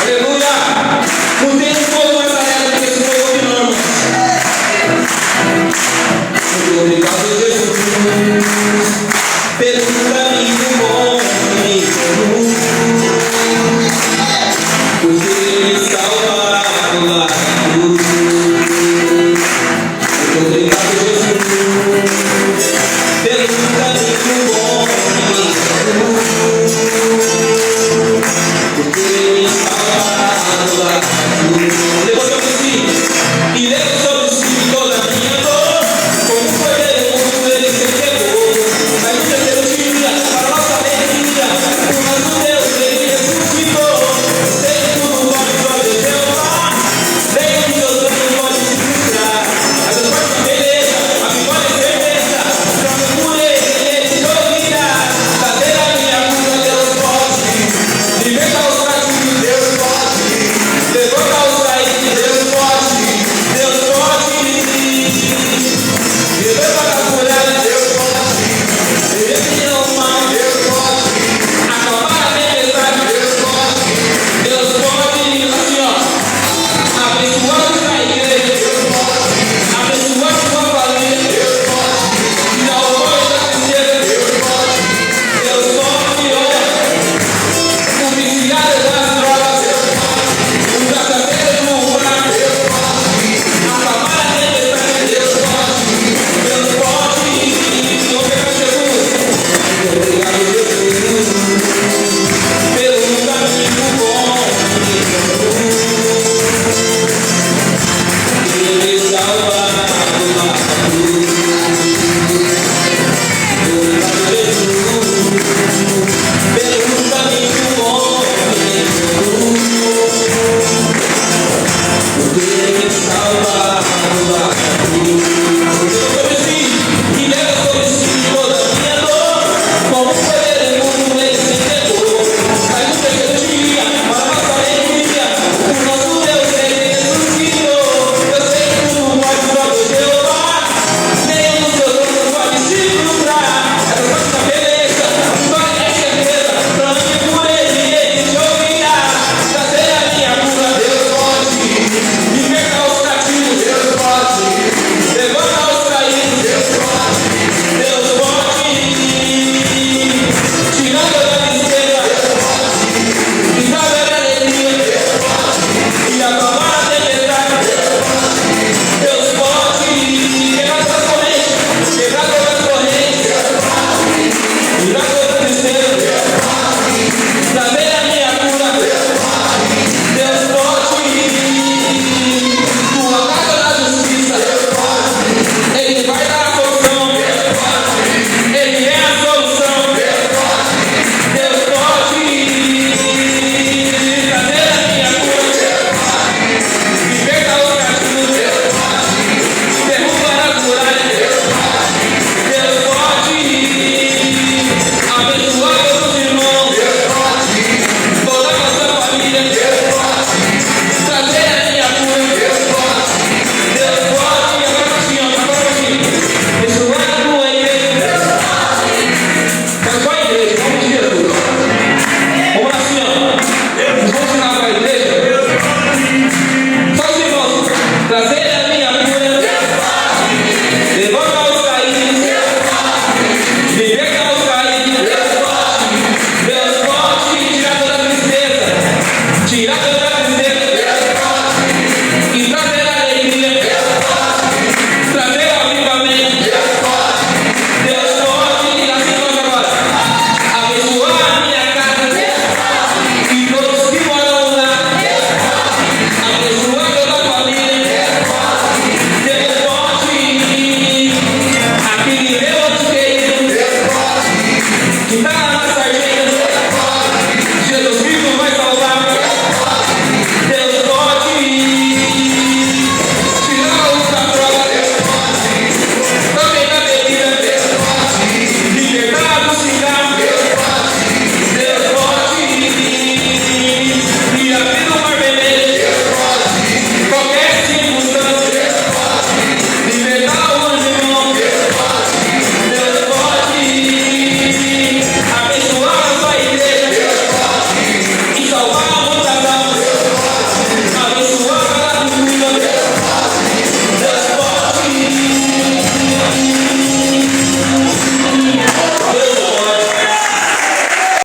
Aleluia! Não tem fogo nessa terra, porque esse fogo aqui não, irmão. Muito obrigado, Jesus, pelo caminho bom que me conduz, porque Ele salvará lá na cruz. Muito obrigado, Jesus, pelo caminho bom que me conduz, porque Ele salvará lá na cruz. Levanta assim e leva sobre si toda a minha dor. Como foi ele se entregou, mas no terceiro dia, para nossa alegria, o nosso Deus, Ele ressuscitou. Sei que tudo pode Jeová, sei que Deus não pode se frustrar. A Deus pode a beleza, a vitória é certeza, joga por Ele se ouvirá. Fazer a minha vida, Deus pode libertar os